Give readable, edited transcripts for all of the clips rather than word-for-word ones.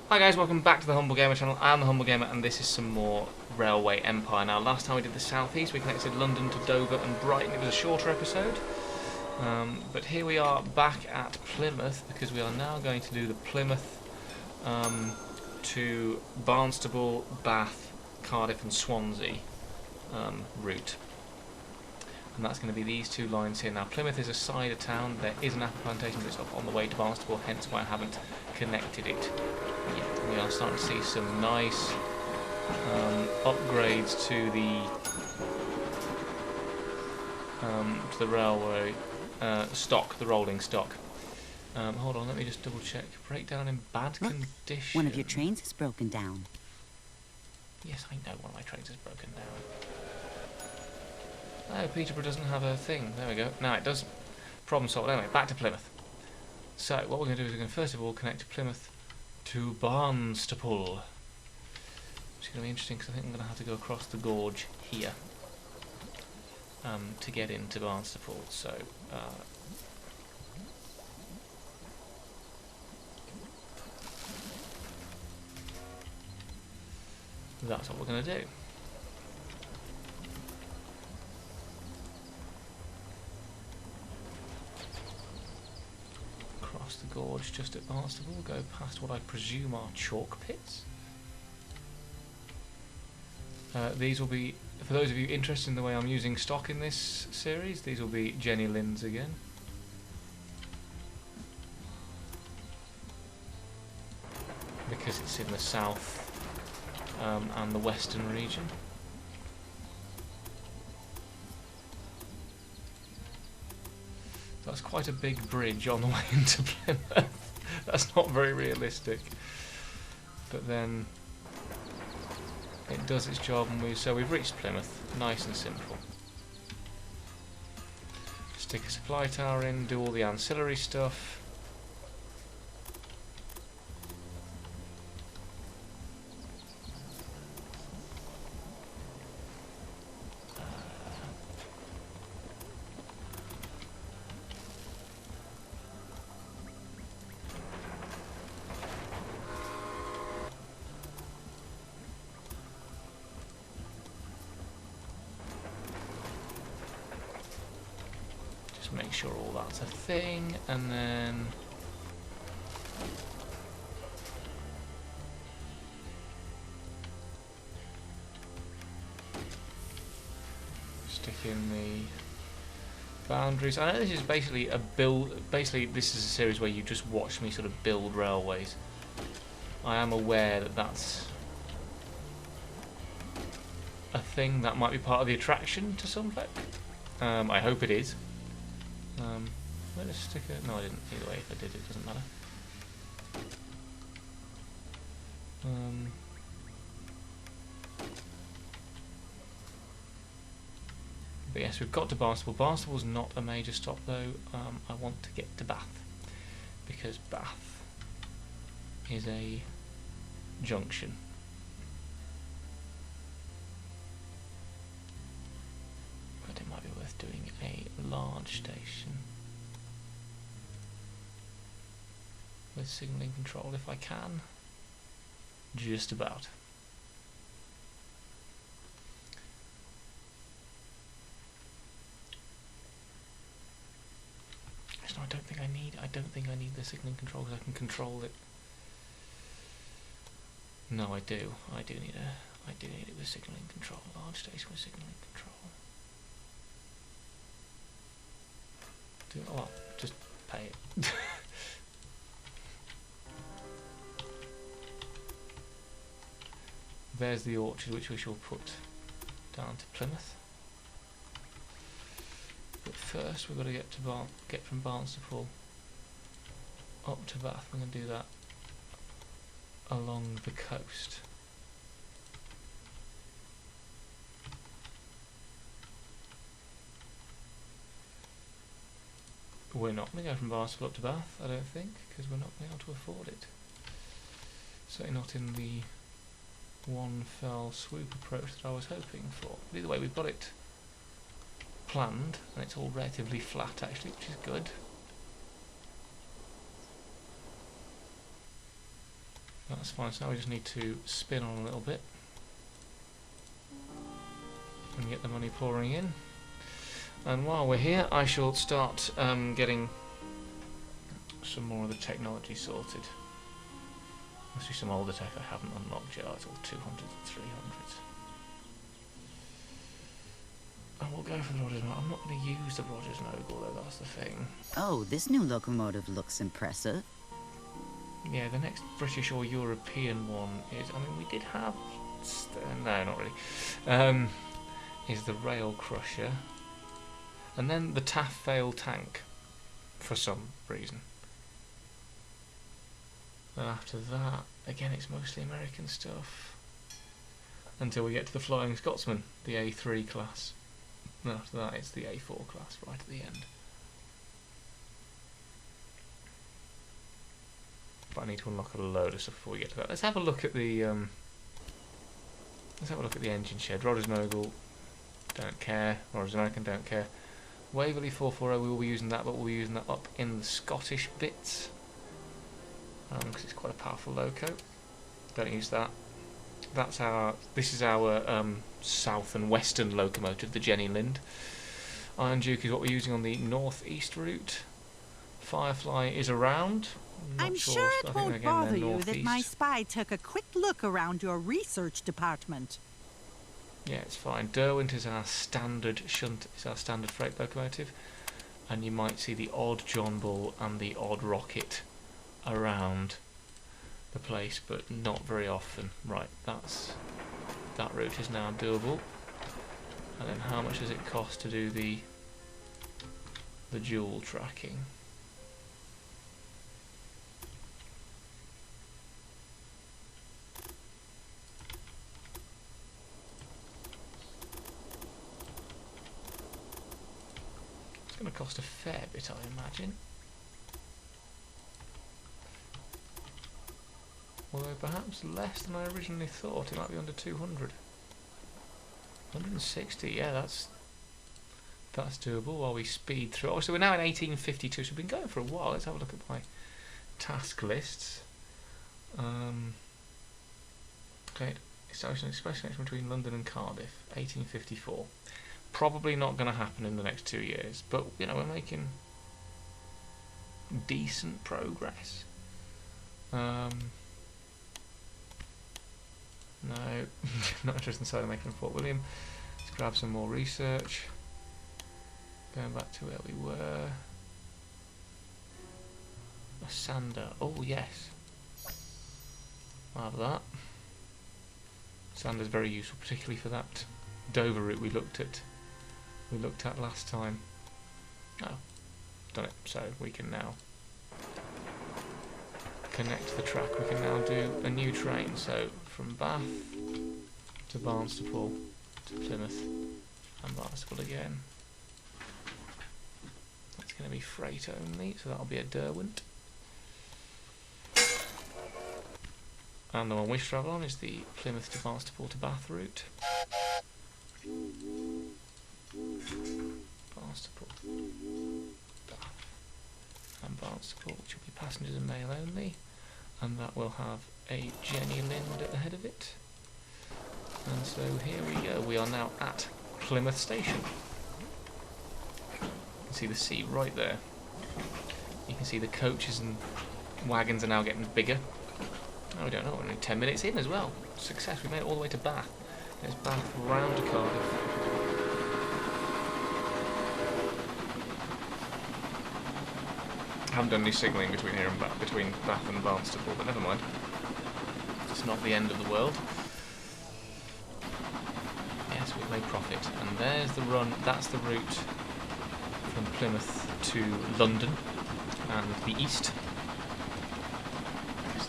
Hi guys, welcome back to the Humble Gamer channel. I'm the Humble Gamer and this is some more Railway Empire. Now last time we did the South East, we connected London to Dover and Brighton. It was a shorter episode. But here we are back at Plymouth because we are now going to do the Plymouth to Barnstaple, Bath, Cardiff and Swansea route. And that's going to be these two lines here. Now Plymouth is a cider town, there is an apple plantation but it's up on the way to Barnstaple, hence why I haven't connected it yet. We are starting to see some nice upgrades to the railway stock, the rolling stock. Hold on, let me just double check. Breakdown in bad condition. One of your trains is broken down. Yes, I know one of my trains is broken down. Oh, Peterborough doesn't have a thing. There we go. Now it does. Problem solved. Anyway, back to Plymouth. So, what we're going to do is we're going to first of all connect Plymouth to Barnstaple. Which is going to be interesting because I think I'm going to have to go across the gorge here to get into Barnstaple. So, that's what we're going to do. The gorge just at Barnstaple, go past what I presume are chalk pits. These will be, for those of you interested in the way I'm using stock in this series, these will be Jenny Linds again. Because it's in the south and the western region. That's quite a big bridge on the way into Plymouth. That's not very realistic. But then it does its job and so we've reached Plymouth. Nice and simple. Stick a supply tower in, do all the ancillary stuff. Make sure all that's a thing, and then stick in the boundaries. I know this is basically a build. Basically, this is a series where you just watch me sort of build railways. I am aware that that's a thing that might be part of the attraction to some effect. I hope it is. Let's stick it. No, I didn't. Either way, if I did, it doesn't matter. But yes, we've got to Barnstaple. Barnstable's not a major stop though. I want to get to Bath because Bath is a junction. But it might be worth doing a large station with signalling control if I can. Just about. No, I don't think I need the signalling control because I can control it. No, I do. I do need it with signalling control. Large station with signalling control. Just pay it. There's the orchard which we shall put down to Plymouth. But first we've got to get from Barnstaple up to Bath. We're going to do that along the coast. We're not going to go from Barnstaple up to Bath, I don't think, because we're not going to be able to afford it. Certainly not in the one fell swoop approach that I was hoping for. But either way, we've got it planned, and it's all relatively flat actually, which is good. That's fine, so now we just need to spin on a little bit and get the money pouring in. And while we're here, I shall start getting some more of the technology sorted. Must be some older tech I haven't unlocked yet. It's all 200s and 300s. And we'll go for the Rogers. I'm not going to use the Rogers Noble though, that's the thing. Oh, this new locomotive looks impressive. Yeah, the next British or European one is, I mean, we did have, no, not really, is the Rail Crusher. And then the Taff Vale tank, for some reason. Then after that, again, it's mostly American stuff. Until we get to the Flying Scotsman, the A3 class. And after that, it's the A4 class right at the end. But I need to unlock a load of stuff before we get to that. Let's have a look at the engine shed. Rogers Noble, don't care. Rogers American, don't care. Waverley 440, we will be using that, but we'll be using that up in the Scottish bits. Because it's quite a powerful loco. Don't use that. This is our south and western locomotive, the Jenny Lind. Iron Duke is what we're using on the northeast route. Firefly is around. I'm sure it won't bother you that my spy took a quick look around your research department. Yeah, it's fine. Derwent is our standard shunt, is our standard freight locomotive, and you might see the odd John Bull and the odd Rocket around the place, but not very often. Right, that route is now doable. And then how much does it cost to do the dual tracking? It's going to cost a fair bit, I imagine. Although perhaps less than I originally thought. It might be under 200. 160, yeah, that's doable while we speed through. Oh, so we're now in 1852, so we've been going for a while. Let's have a look at my task lists. Okay, establishing an express connection between London and Cardiff, 1854. Probably not going to happen in the next 2 years, but you know, we're making decent progress. No, not interested in side of making Fort William. Let's grab some more research. Going back to where we were. A sander. Oh yes. I'll have that. Sander's very useful, particularly for that Dover route we looked at last time. Oh, done it. So we can now connect the track. We can now do a new train. So from Bath to Barnstaple to Plymouth and Barnstaple again. That's going to be freight only, so that'll be a Derwent. And the one we should travel on is the Plymouth to Barnstaple to Bath route. Barnstaple, Bath, and Barnstaple, which will be passengers and mail only, and that will have a Jenny Lind at the head of it. And so here we go. We are now at Plymouth Station. You can see the sea right there. You can see the coaches and wagons are now getting bigger. Oh, we don't know, we're only 10 minutes in as well. Success, we made it all the way to Bath. There's Bath round to Cardiff. I haven't done any signalling between here and between Bath and Barnstaple, but never mind. It's not the end of the world. Yes, we've made profit. And there's the run, that's the route from Plymouth to London and the east.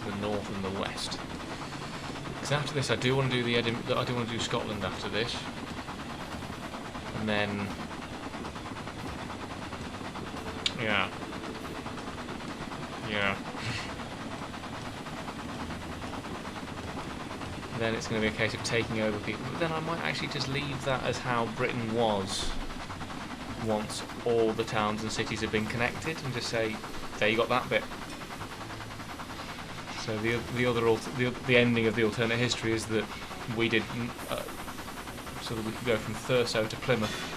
The north and the west. Because after this, I do want to do Scotland after this, and then yeah. Then it's going to be a case of taking over people. But then I might actually just leave that as how Britain was once all the towns and cities have been connected, and just say, there you got that bit. So the ending of the alternate history is that we did so that we could go from Thurso to Plymouth.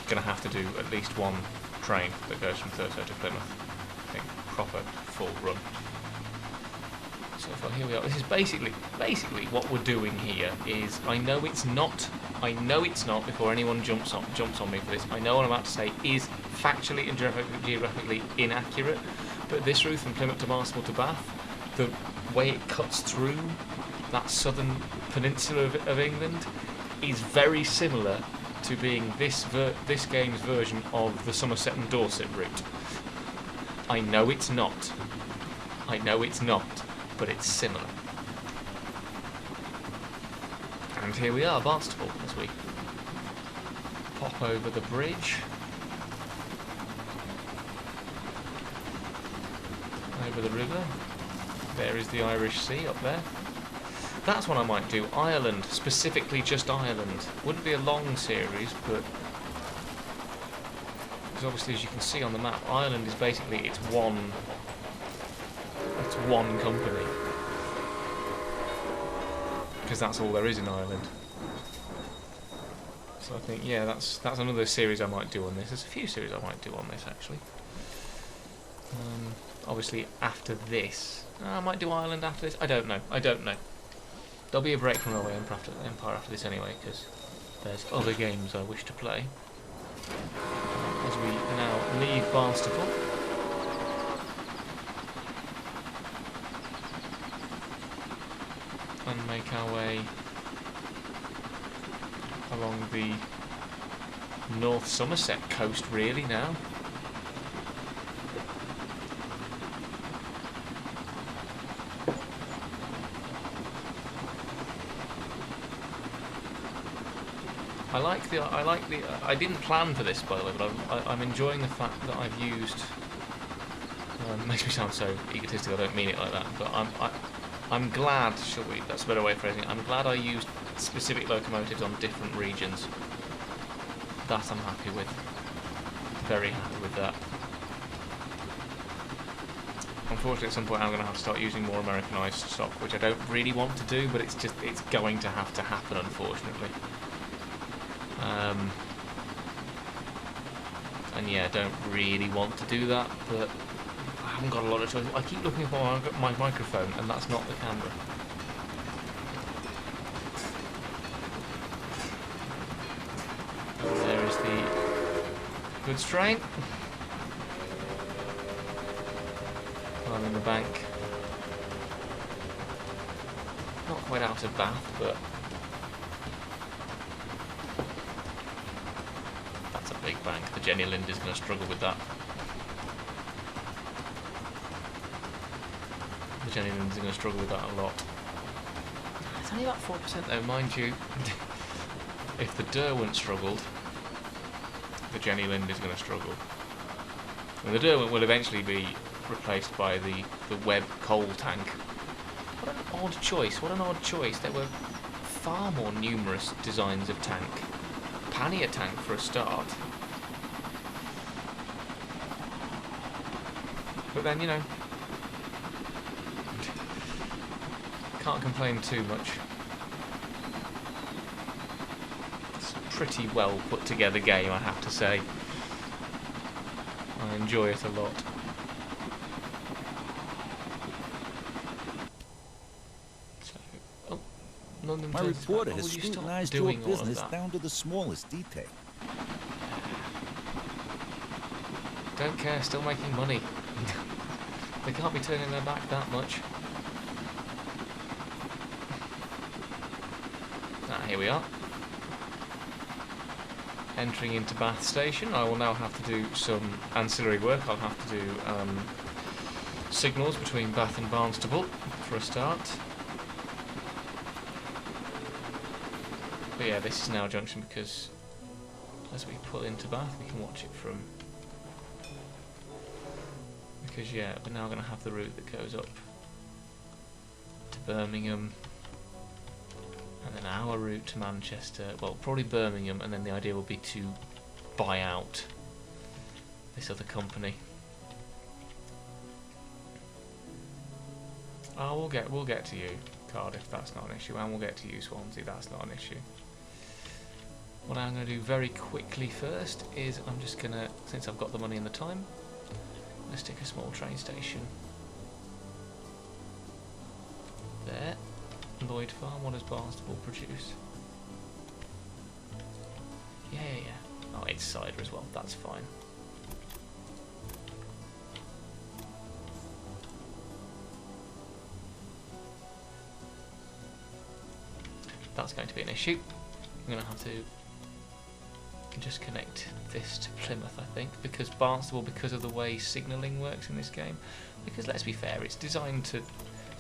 Going to have to do at least one train that goes from Thurso to Plymouth. I think proper full run. So far, here we are. This is basically what we're doing here. Is I know it's not before anyone jumps on me for this. I know what I'm about to say is factually and geographically inaccurate, but this route from Plymouth to Barnstaple to Bath, the way it cuts through that southern peninsula of England, is very similar to being this game's version of the Somerset and Dorset route. I know it's not, but it's similar. And here we are, Barnstaple, as we pop over the bridge. Over the river. There is the Irish Sea up there. That's what I might do. Ireland, specifically just Ireland. Wouldn't be a long series, but because obviously, as you can see on the map, Ireland is basically it's one company. Because that's all there is in Ireland. So I think, yeah, that's another series I might do on this. There's a few series I might do on this actually. Obviously after this, I might do Ireland after this. I don't know. There'll be a break from Railway Empire after this anyway, because there's other games I wish to play. As we now leave Barnstaple. And make our way along the North Somerset coast really now. I didn't plan for this, by the way, but I'm enjoying the fact that I've used. Makes me sound so egotistical. I don't mean it like that, but I'm glad. That's a better way of phrasing it. I'm glad I used specific locomotives on different regions. That I'm happy with. Very happy with that. Unfortunately, at some point, I'm going to have to start using more Americanized stock, which I don't really want to do, but it's going to have to happen, unfortunately. And yeah, I don't really want to do that, but I haven't got a lot of choice. I keep looking for my microphone, and that's not the camera. And there is the goods train. Climbing the bank. Not quite out of Bath, but big bank. The Jenny Lind is going to struggle with that. The Jenny Lind is going to struggle with that a lot. It's only about 4% though, mind you. If the Derwent struggled, the Jenny Lind is going to struggle. And the Derwent will eventually be replaced by the Webb coal tank. What an odd choice. What an odd choice. There were far more numerous designs of tank. Pannier tank for a start. But then, you know, can't complain too much. It's a pretty well put together game, I have to say. I enjoy it a lot. My reporter has scrutinized your business down to the smallest detail. Don't care, still making money. They can't be turning their back that much. Ah, here we are. Entering into Bath Station. I will now have to do some ancillary work. I'll have to do signals between Bath and Barnstaple for a start. But yeah, this is now a junction because as we pull into Bath, we can watch it from. Because yeah, we're now going to have the route that goes up to Birmingham, and then our route to Manchester. Well, probably Birmingham, and then the idea will be to buy out this other company. Oh, we'll get to you, Cardiff. That's not an issue, and we'll get to you, Swansea. That's not an issue. What I'm going to do very quickly first is I'm just going to, since I've got the money and the time, let's stick a small train station there. Lloyd Farm. What does Barnstable produce? Yeah. Oh, it's cider as well. That's fine. That's going to be an issue. I'm going to have to just connect this to Plymouth, I think, because Barnstable, because of the way signalling works in this game, because let's be fair, it's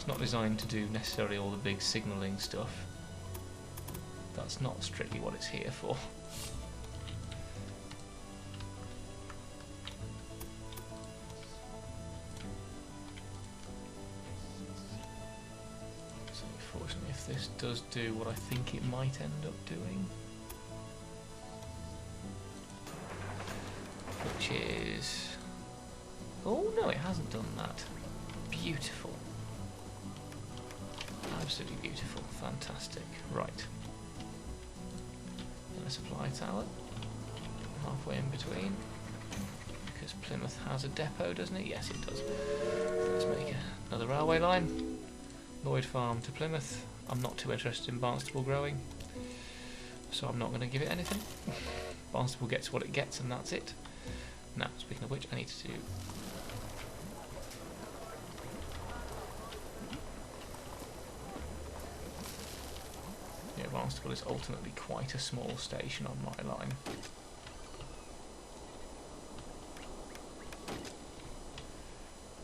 not designed to do necessarily all the big signalling stuff. That's not strictly what it's here for. So unfortunately, if this does do what I think it might end up doing, which is... oh no, it hasn't done that. Beautiful. Absolutely beautiful. Fantastic. Right. And a supply tower. Halfway in between. Because Plymouth has a depot, doesn't it? Yes, it does. Let's make another railway line. Lloyd Farm to Plymouth. I'm not too interested in Barnstable growing, so I'm not going to give it anything. Barnstable gets what it gets, and that's it. Now, speaking of which, I need to do... yeah, Barnstable is ultimately quite a small station on my line.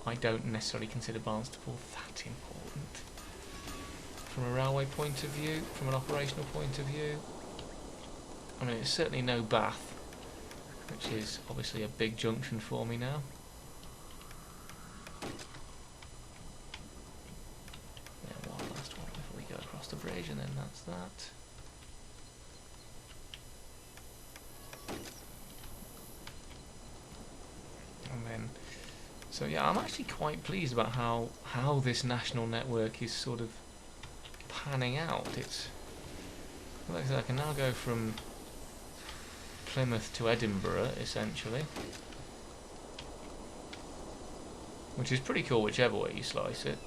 I don't necessarily consider Barnstable that important. From a railway point of view, from an operational point of view, I mean, it's certainly no Bath, which is obviously a big junction for me now. Yeah, one last one before we go across the bridge, and then that's that. And then, so yeah, I'm actually quite pleased about how this national network is sort of panning out. It's like I said, I can now go from Plymouth to Edinburgh, essentially, which is pretty cool whichever way you slice it.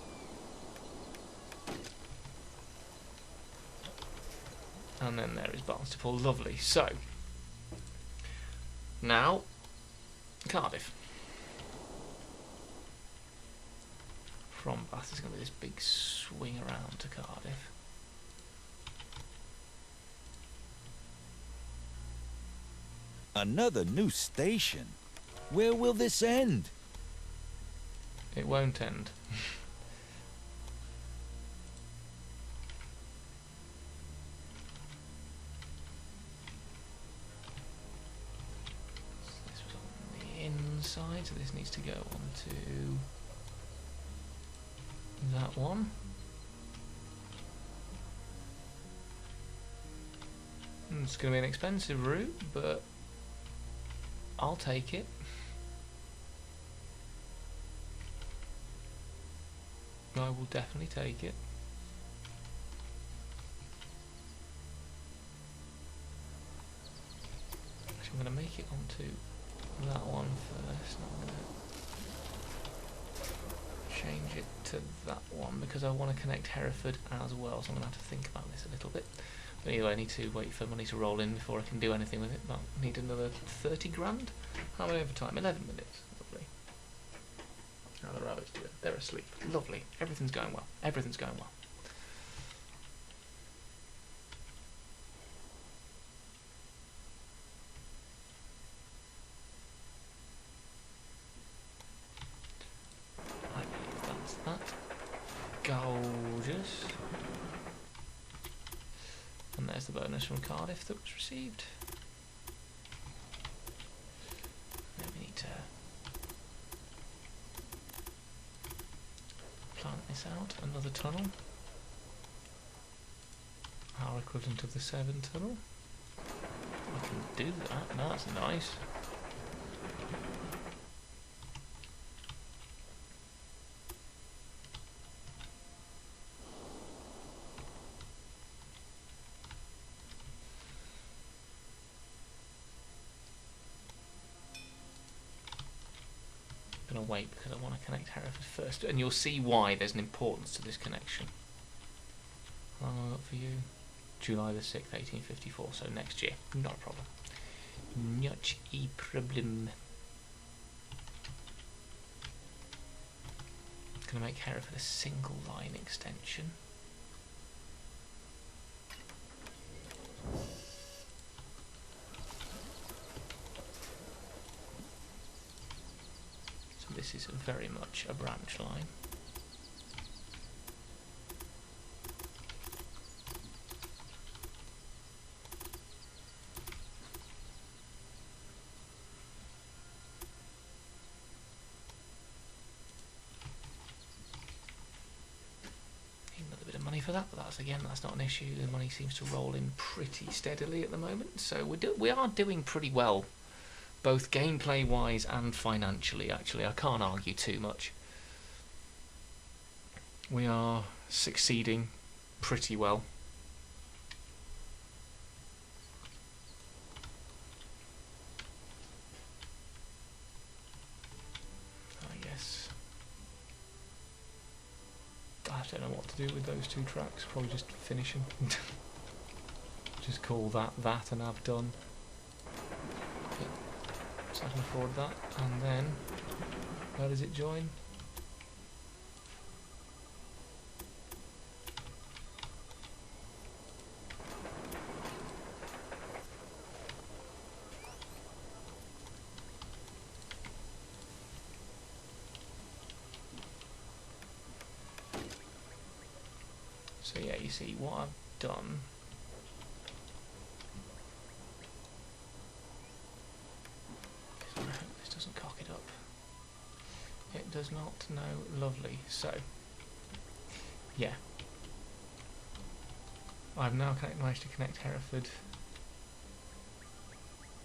And then there is Barnstable. Lovely. So now Cardiff. From Bath, there's going to be this big swing around to Cardiff. Another new station? Where will this end? It won't end. This was on the inside, so this needs to go on to that one. It's going to be an expensive route, but I'll take it. I will definitely take it. Actually, I'm going to make it onto that one first. I'm going to change it to that one because I want to connect Hereford as well, so I'm going to have to think about this a little bit. But anyway, I need to wait for money to roll in before I can do anything with it. But I need another 30 grand. How many overtime? 11 minutes. Lovely. Now the rabbits do it. They're asleep. Lovely. Everything's going well. Everything's going well. I believe that's that. Gorgeous. And there's the bonus from Cardiff that was received. Then we need to plant this out. Another tunnel. Our equivalent of the 7 tunnel. I can do that. That's nice. wait because I want to connect Hereford first, and you'll see why there's an importance to this connection. How long have I got for you? July the 6th, 1854, so next year. Not a problem. Not a problem. Going to make Hereford a single line extension. So this is very much a branch line. For that, but that's not an issue. The money seems to roll in pretty steadily at the moment, so we are doing pretty well, both gameplay wise and financially. Actually, I can't argue too much. We are succeeding pretty well. I don't know what to do with those two tracks, probably just finish them. Just call that and have done. Okay. So I can afford that, and then where does it join? So yeah, you see what I've done. I hope this doesn't cock it up. It does not, no, lovely. So, yeah. I've now managed to connect Hereford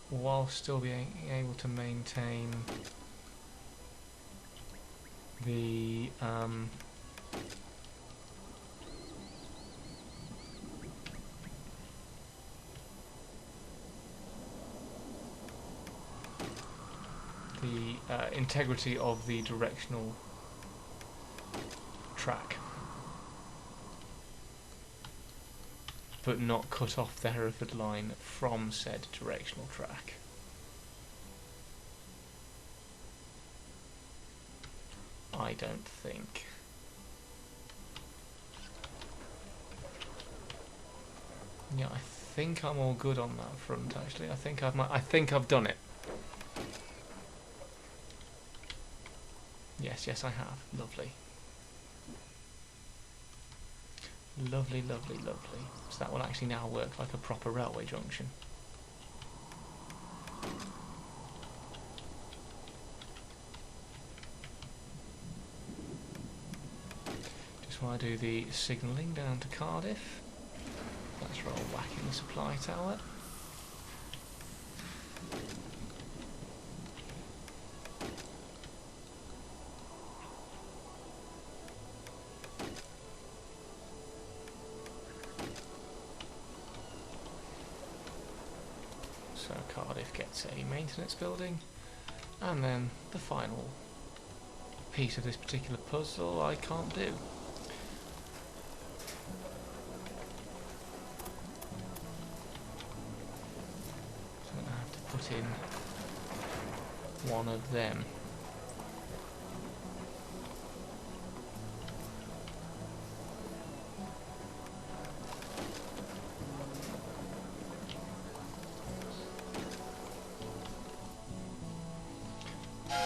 while still being able to maintain the integrity of the directional track, but not cut off the Hereford line from said directional track. I don't think. Yeah, I think I'm all good on that front. Actually, I think I've done it. Yes, I have. Lovely. Lovely, lovely, lovely. So that will actually now work like a proper railway junction. Just want to do the signalling down to Cardiff. Let's roll whacking the supply tower. So Cardiff gets a maintenance building, and then the final piece of this particular puzzle I can't do. So I'm going to have to put in one of them.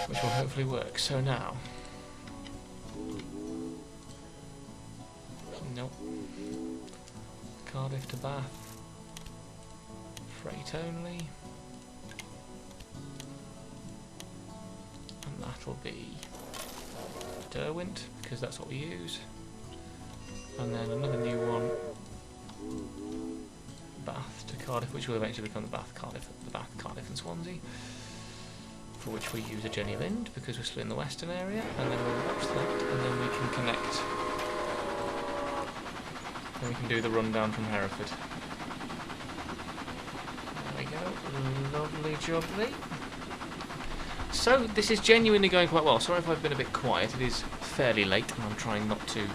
Which will hopefully work. So now, nope. Cardiff to Bath, freight only, and that'll be Derwent because that's what we use, and then another new one, Bath to Cardiff, which will eventually become the Bath, Cardiff, and Swansea. For which we use a Jenny Lind because we're still in the western area, and then we'll watch that, and then we can connect. Then we can do the rundown from Hereford. There we go, lovely jubbly. so this is genuinely going quite well. Sorry if I've been a bit quiet. It is fairly late, and I'm trying not to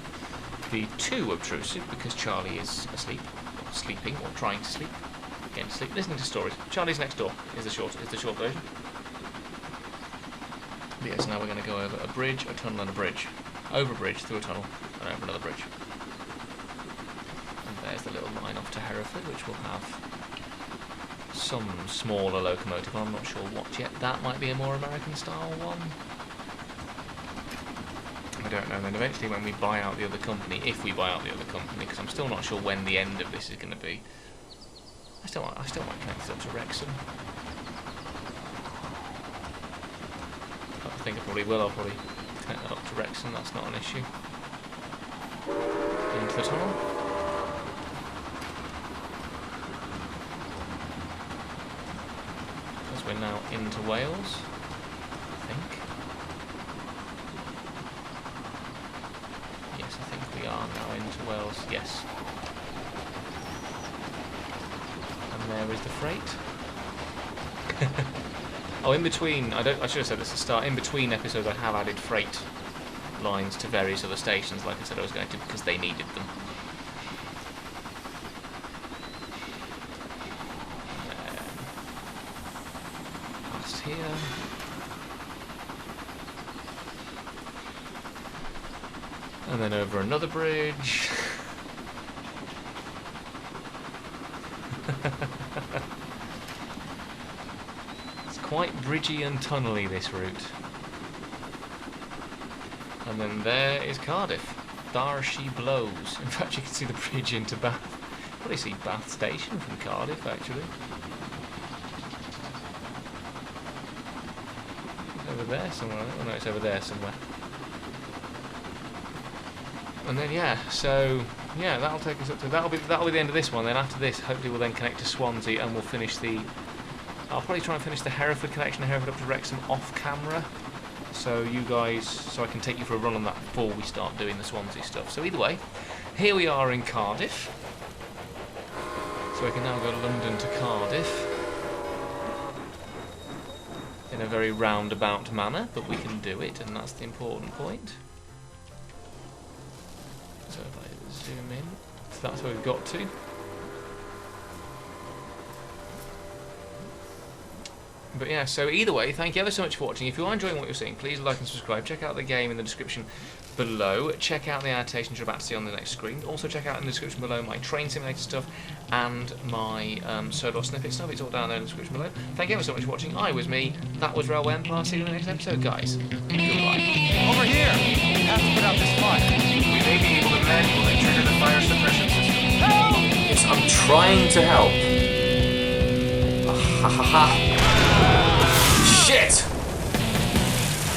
be too obtrusive because Charlie is asleep, or sleeping, or trying to sleep. Again, sleep, listening to stories. Charlie's next door is the short version. But yeah, so now we're going to go over a bridge, a tunnel, and a bridge. Over a bridge, through a tunnel, and over another bridge. And there's the little line off to Hereford, which will have some smaller locomotive. I'm not sure what yet. That might be a more American-style one. I don't know. And then eventually, when we buy out the other company, if we buy out the other company, because I'm still not sure when the end of this is going to be. I still might connect it up to Wrexham. I think I probably will. I'll probably connect that up to Wrexham. That's not an issue. Into the tunnel. Because we're now into Wales, I think. Yes, I think we are now into Wales. Yes. There is the freight. Oh, in between, I should have said this at the start. In between episodes, I have added freight lines to various other stations, like I said I was going to, because they needed them. Past here. And then over another bridge. It's quite bridgy and tunnely, this route. And then there is Cardiff. There she blows. In fact, you can see the bridge into Bath. Probably see Bath Station from Cardiff, actually. Over there somewhere. Oh no, it's over there somewhere. And then yeah, so yeah, that'll take us up to that'll be the end of this one. Then after this, hopefully we'll then connect to Swansea, and we'll finish the. I'll probably try and finish the Hereford connection, Hereford up to Wrexham off camera, so you guys, so I can take you for a run on that before we start doing the Swansea stuff. So either way, here we are in Cardiff. So we can now go London to Cardiff in a very roundabout manner, but we can do it, and that's the important point. So if I zoom in, so that's where we've got to. But yeah, so either way, thank you ever so much for watching. If you are enjoying what you're seeing, please like and subscribe. Check out the game in the description below. Check out the annotations you're about to see on the next screen. Also check out in the description below my train simulator stuff and my solo snippet stuff. It's all down there in the description below. Thank you ever so much for watching. I was me. That was Railway Empire. See you in the next episode, guys. Goodbye. Over here! We have to put out this fire. We may be able to manually trigger the fire suppression system. Help! Yes, I'm trying to help. Ha ha ha. Shit!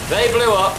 They blew up.